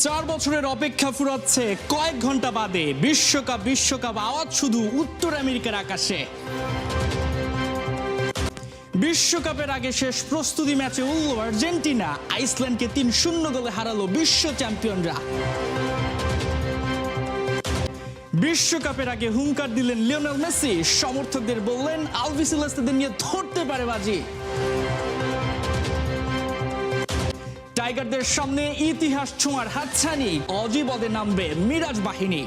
4 বছরের অপেক্ষা ফুরাচ্ছে কয়েক ঘন্টা বাদে বিশ্বকাপ আওয়াজ শুধু উত্তর আমেরিকার আকাশে। বিশ্বকাপের আগে শেষ প্রস্তুতি ম্যাচে উঠল আর্জেন্টিনা, আইসল্যান্ডকে 3-0 গোলে হারালো বিশ্ব চ্যাম্পিয়নরা। বিশ্বকাপের আগে হুঙ্কার দিলেন লিওনেল মেসি, সমর্থকদের বললেন আলবিসেলেস্তেদের নিয়ে ধরতে পারে বাজি। টাইগারদের সামনে ইতিহাস ছোঁয়ার হাতছানি, অজিবদে নামবে মিরাজ বাহিনী।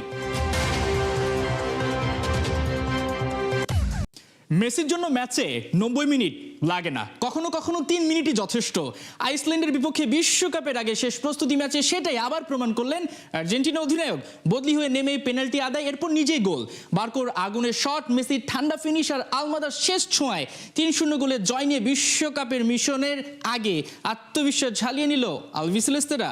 মেসির জন্য ম্যাচে 90 মিনিট লাগে না, কখনো কখনো 3 মিনিটই যথেষ্ট। আইসল্যান্ডের বিপক্ষে বিশ্বকাপের আগে শেষ প্রস্তুতি ম্যাচে সেটাই আবার প্রমাণ করলেন আর্জেন্টিনা অধিনায়ক। বদলি হয়ে নেমে পেনাল্টি আদায়, এরপর নিজেই গোল। বার্কোর আগুনের শট, মেসির ঠান্ডা ফিনিশ আর আলমাদার শেষ ছোঁয়ায় 3-0 গোলে জয় নিয়ে বিশ্বকাপের মিশনের আগে আত্মবিশ্বাস ঝালিয়ে নিল আলবিসেলেস্তেরা।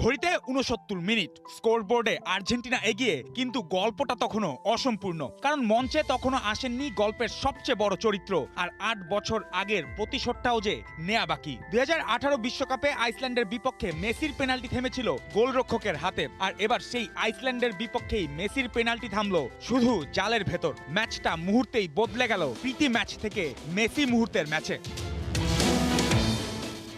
ঘড়িতে 69 মিনিট, স্কোরবোর্ডে আর্জেন্টিনা এগিয়ে, কিন্তু গল্পটা তখনও অসম্পূর্ণ। কারণ মঞ্চে তখনও আসেননি গল্পের সবচেয়ে বড় চরিত্র, আর 8 বছর আগের প্রতিশোধটাও যে নেয়া বাকি। 2018 বিশ্বকাপে আইসল্যান্ডের বিপক্ষে মেসির পেনাল্টি থেমেছিল গোলরক্ষকের হাতে, আর এবার সেই আইসল্যান্ডের বিপক্ষেই মেসির পেনাল্টি থামলো শুধু জালের ভেতর। ম্যাচটা মুহূর্তেই বদলে গেল প্রীতি ম্যাচ থেকে মেসি মুহূর্তের ম্যাচে।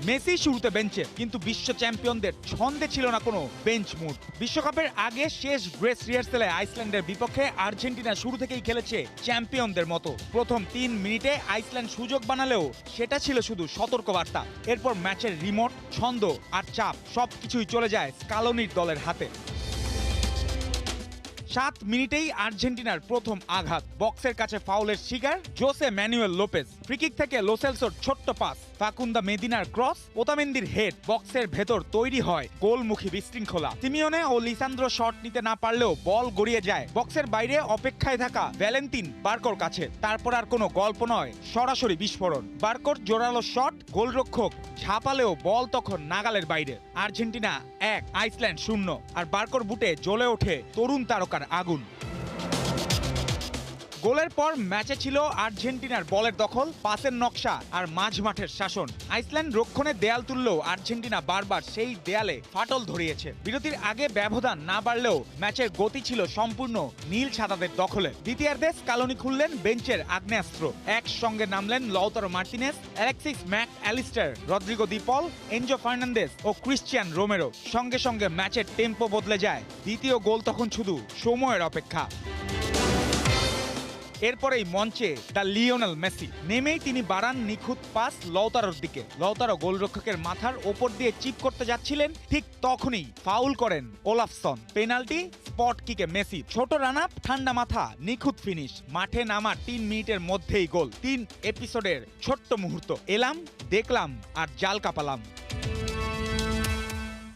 মেসি শুরুতে বেঞ্চে, কিন্তু বিশ্ব চ্যাম্পিয়নদের ছন্দে ছিল না কোনো বেঞ্চ মুড। বিশ্বকাপের আগে শেষ ড্রেস রিহার্সেলে আইসল্যান্ডের বিপক্ষে আর্জেন্টিনা শুরু থেকেই খেলেছে চ্যাম্পিয়নদের মতো। প্রথম 3 মিনিটে আইসল্যান্ড সুযোগ বানালেও সেটা ছিল শুধু সতর্কবার্তা। এরপর ম্যাচের রিমোট, ছন্দ আর চাপ সবকিছুই চলে যায় স্কালোনির দলের হাতে। 7 মিনিটেই আর্জেন্টিনার প্রথম আঘাত, বক্সের কাছে ফাউলের শিকার জোসে ম্যানুয়েল লোপেজ। ফ্রিকিক থেকে লোসেলসোর ছোট্ট পাস, ফাকুন্দা মেদিনার ক্রস, ওতামেন্দির হেড, বক্সের ভেতর তৈরি হয় গোলমুখী বিশৃঙ্খলা। সিমিওনে ও লিসান্দ্রো শট নিতে না পারলেও বল গড়িয়ে যায় বক্সের বাইরে অপেক্ষায় থাকা ভ্যালেন্তিন বার্কোর কাছে। তারপর আর কোনো গল্প নয়, সরাসরি বিস্ফোরণ। বার্কোর জোরালো শট, গোলরক্ষক ঝাঁপালেও বল তখন নাগালের বাইরে। আর্জেন্টিনা 1, আইসল্যান্ড 0, আর বার্কোর বুটে জ্বলে ওঠে তরুণ তারকার আগুন। গোলের পর ম্যাচে ছিল আর্জেন্টিনার বলের দখল, পাসের নকশা আর মাঝ মাঠের শাসন। আইসল্যান্ড রক্ষণে দেয়াল তুললেও আর্জেন্টিনা বারবার সেই দেয়ালে ফাটল ধরিয়েছে। বিরতির আগে ব্যবধান না বাড়লেও ম্যাচের গতি ছিল সম্পূর্ণ নীল সাদাদের দখলে। দ্বিতীয়ার্ধে স্কালোনি খুললেন বেঞ্চের আগ্নেয়াস্ত্র। একসঙ্গে নামলেন Lautaro Martinez, Alexis Mac Allister, Rodrigo De Paul, Enzo Fernandez ও ক্রিশ্চিয়ান রোমেরো। সঙ্গে সঙ্গে ম্যাচের টেম্পো বদলে যায়। দ্বিতীয় গোল তখন শুধু সময়ের অপেক্ষা। এরপরেই মঞ্চে দ্য লিওনেল মেসি। নেমেই তিনি বাড়ান নিখুঁত পাস লাউতারোর দিকে। লাউতারো গোলরক্ষকের মাথার ওপর দিয়ে চিপ করতে যাচ্ছিলেন, ঠিক তখনই ফাউল করেন ওলাফসন। পেনাল্টি, স্পট কিকে মেসি। ছোট রান আপ, ঠান্ডা মাথা, নিখুঁত ফিনিশ। মাঠে নামার 3 মিনিটের মধ্যেই গোল। 3 এপিসোডের ছোট্ট মুহূর্ত, এলাম, দেখলাম আর জাল কাপালাম।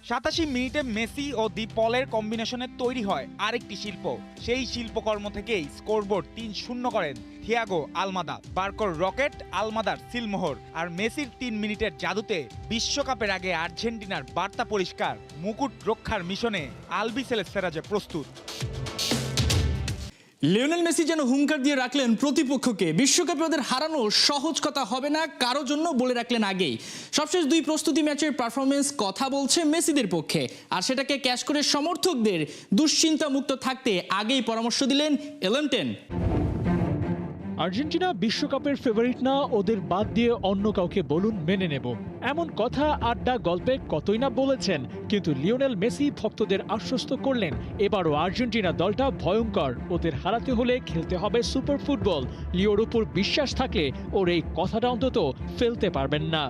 87 মিনিটে মেসি ও দি পলের কম্বিনেশনে তৈরি হয় আরেকটি শিল্প। সেই শিল্পকর্ম থেকেই স্কোরবোর্ড 3-0 করেন থিয়াগো আলমাদা। বার্কোর রকেট, আলমাদার সিলমোহর, আর মেসির 3 মিনিটের জাদুতে বিশ্বকাপের আগে আর্জেন্টিনার বার্তা পরিষ্কার, মুকুট রক্ষার মিশনে আলবিসেলেস্তেরা যে প্রস্তুত। লিওনেল মেসি যেন হুঙ্কার দিয়ে রাখলেন প্রতিপক্ষকে, বিশ্বকাপে ওদের হারানো সহজ কথা হবে না কারো জন্য, বলে রাখলেন আগেই। সবশেষ 2 প্রস্তুতি ম্যাচের পারফরমেন্স কথা বলছে মেসিদের পক্ষে, আর সেটাকে ক্যাশ করে সমর্থকদের দুশ্চিন্তা মুক্ত থাকতে আগেই পরামর্শ দিলেন এলেন টেন। আর্জেন্টিনা বিশ্বকাপের ফেভারিট না, ওদের বাদ দিয়ে অন্য কাউকে বলুন মেনে নেব, এমন কথা আড্ডা গল্পে কতই না বলেছেন। কিন্তু লিওনেল মেসি ভক্তদের আশ্বস্ত করলেন এবারও আর্জেন্টিনা দলটা ভয়ঙ্কর, ওদের হারাতে হলে খেলতে হবে সুপার ফুটবল। লিওর উপর বিশ্বাস থাকলে ওর এই কথাটা অন্তত ফেলতে পারবেন না।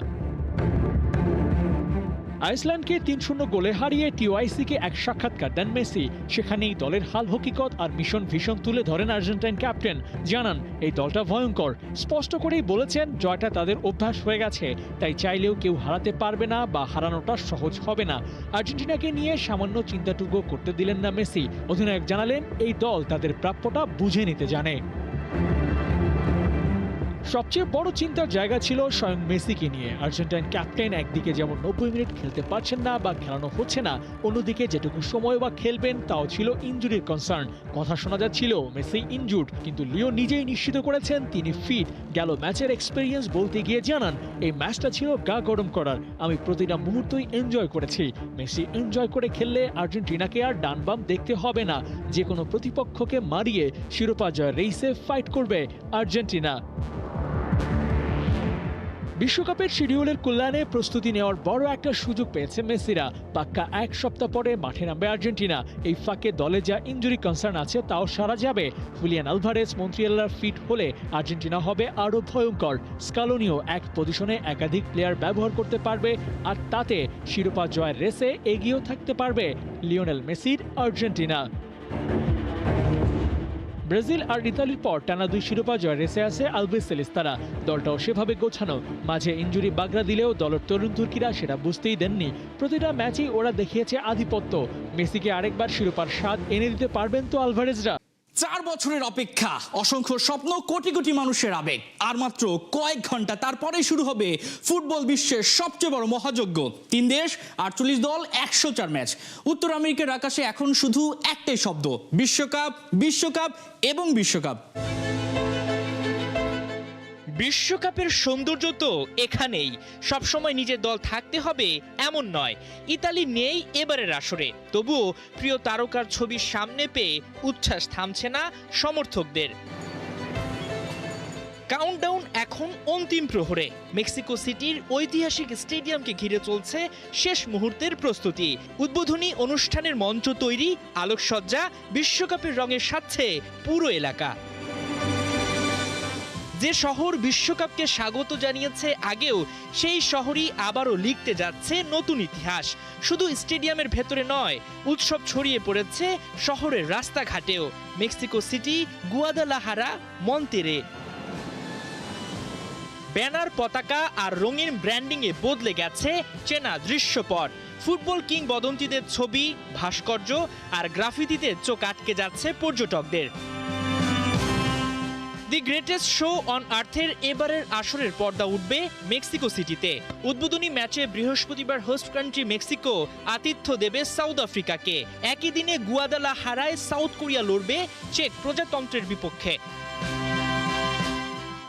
আইসল্যান্ডকে 3-0 গোলে হারিয়ে টিওআইসিকে এক সাক্ষাৎকার দেন মেসি। সেখানেই দলের হাল হকিকত আর মিশন ভিশন তুলে ধরেন আর্জেন্টাইন ক্যাপ্টেন। জানান এই দলটা ভয়ঙ্কর, স্পষ্ট করেই বলেছেন জয়টা তাদের অভ্যাস হয়ে গেছে, তাই চাইলেও কেউ হারাতে পারবে না বা হারানোটা সহজ হবে না। আর্জেন্টিনাকে নিয়ে সামান্য চিন্তাটুকু করতে দিলেন না মেসি। অধিনায়ক জানালেন এই দল তাদের প্রাপ্যটা বুঝে নিতে জানে। সবচেয়ে বড় চিন্তার জায়গা ছিল স্বয়ং মেসিকে নিয়ে। আর্জেন্টাইন ক্যাপ্টেন একদিকে যেমন 90 মিনিট খেলতে পারছেন না বা খেলানো হচ্ছে না, অন্যদিকে যেটুকু সময় বা খেলবেন তাও ছিল ইনজুরির কনসার্ন। কথা শোনা যাচ্ছিল মেসি ইনজুর্ড, কিন্তু লিও নিজেই নিশ্চিত করেছেন তিনি ফিট। গেল ম্যাচের এক্সপেরিয়েন্স বলতে গিয়ে জানান, এই ম্যাচটা ছিল গা গরম করার, আমি প্রতিটা মুহূর্তই এনজয় করেছি। মেসি এনজয় করে খেললে আর্জেন্টিনাকে আর ডান বাম দেখতে হবে না, যে কোনো প্রতিপক্ষকে মারিয়ে শিরোপা জয়ের রেসে ফাইট করবে আর্জেন্টিনা। বিশ্বকাপের শিডিউলের কল্যাণে প্রস্তুতি নেওয়ার বড় একটা সুযোগ পেয়েছে মেসিরা। পাক্কা এক সপ্তাহ পরে মাঠে নামবে আর্জেন্টিনা। এই ফাঁকে দলে যা ইনজুরি কনসার্ন আছে তাও সারা যাবে। হুলিয়ান আলভারেজ, মন্ত্রিয়ালার ফিট হলে আর্জেন্টিনা হবে আরও ভয়ঙ্কর। স্কালোনিও এক পজিশনে একাধিক প্লেয়ার ব্যবহার করতে পারবে, আর তাতে শিরোপা জয়ের রেসে এগিয়েও থাকতে পারবে লিওনেল মেসির আর্জেন্টিনা। ব্রাজিল আর ইতালির পর টানা 2 শিরোপা জয়ের রেসে আছে আলবিসেলেস্তারা। দলটাও সেভাবে গোছানো। মাঝে ইনজুরি বাগড়া দিলেও দলের তরুণ তুর্কিরা সেটা বুঝতেই দেননি। প্রতিটা ম্যাচেই ওরা দেখিয়েছে আধিপত্য। মেসিকে আরেকবার শিরোপার স্বাদ এনে দিতে পারবেন তো আলভারেজরা? 4 বছরের অপেক্ষা, অসংখ্য স্বপ্ন, কোটি কোটি মানুষের আবেগ, আর মাত্র কয়েক ঘন্টা তারপরে শুরু হবে ফুটবল বিশ্বের সবচেয়ে বড় মহাযজ্ঞ। 3 দেশ, 48 দল, 104 ম্যাচ। উত্তর আমেরিকার আকাশে এখন শুধু একটাই শব্দ: বিশ্বকাপ, বিশ্বকাপ এবং বিশ্বকাপ। বিশ্বকাপের সৌন্দর্য তো এখানেই। সবসময় নিজের দল থাকতে হবে এমন নয়। ইতালি নেই এবারের আসরে, তবুও প্রিয় তারকার ছবি সামনে পেয়ে উচ্ছ্বাস থামছে না সমর্থকদের। কাউন্টডাউন এখন অন্তিম প্রহরে। মেক্সিকো সিটির ঐতিহাসিক স্টেডিয়ামকে ঘিরে চলছে শেষ মুহূর্তের প্রস্তুতি। উদ্বোধনী অনুষ্ঠানের মঞ্চ তৈরি, আলোকসজ্জা, বিশ্বকাপের রঙে সাজছে পুরো এলাকা। যে শহর বিশ্বকাপকে স্বাগত জানিয়েছে আগেও, সেই শহরই আবারও লিখতে যাচ্ছে নতুন ইতিহাস। শুধু স্টেডিয়ামের ভেতরে নয়, উৎসব ছড়িয়ে পড়েছে শহরের রাস্তাঘাটেও। Mexico City, Guadalajara, Monterrey. Banner, পতাকা আর রঙিন ব্র্যান্ডিংয়ে বদলে গেছে চেনা দৃশ্যপট। ফুটবল কিংবদন্তিদের ছবি, ভাস্কর্য আর গ্রাফিতিতে চোখ আটকে যাচ্ছে পর্যটকদের। দি গ্রেটেস্ট শো অন আর্থের এবারের আসরের পর্দা উঠবে মেক্সিকো সিটিতে। উদ্বোধনী ম্যাচে বৃহস্পতিবার হোস্ট কান্ট্রি মেক্সিকো আতিথ্য দেবে সাউথ আফ্রিকাকে। একই দিনে গুয়াদালাহারায় সাউথ কোরিয়া লড়বে চেক প্রজাতন্ত্রের বিপক্ষে।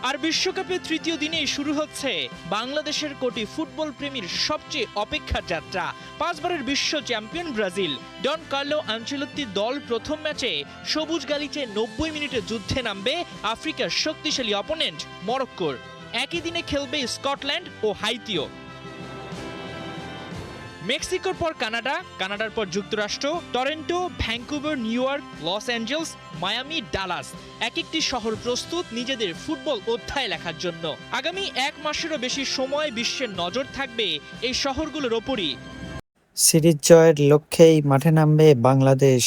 আর বিশ্বকাপের তৃতীয় দিনেই শুরু হচ্ছে বাংলাদেশের কোটি ফুটবল প্রেমীর সবচেয়ে অপেক্ষার যাত্রা। 5 বারের বিশ্ব চ্যাম্পিয়ন ব্রাজিল। ডন কার্লো আনচেলত্তির দল প্রথম ম্যাচে সবুজ গালিচে 90 মিনিটের যুদ্ধে নামবে আফ্রিকার শক্তিশালী অপোনেন্ট মরক্কোর। একই দিনে খেলবে স্কটল্যান্ড ও হাইতিও। মেক্সিকোর পর কানাডা, কানাডার পর যুক্তরাষ্ট্র, Toronto, Vancouver, New York, Los Angeles, Miami, Dallas. এক একটি শহর প্রস্তুত নিজেদের ফুটবল অধ্যায় লেখার জন্য। আগামী 1 মাসেরও বেশি সময় বিশ্বের নজর থাকবে এই শহরগুলোর ওপরই। সিরিজ জয়ের লক্ষ্যেই মাঠে নামবে বাংলাদেশ।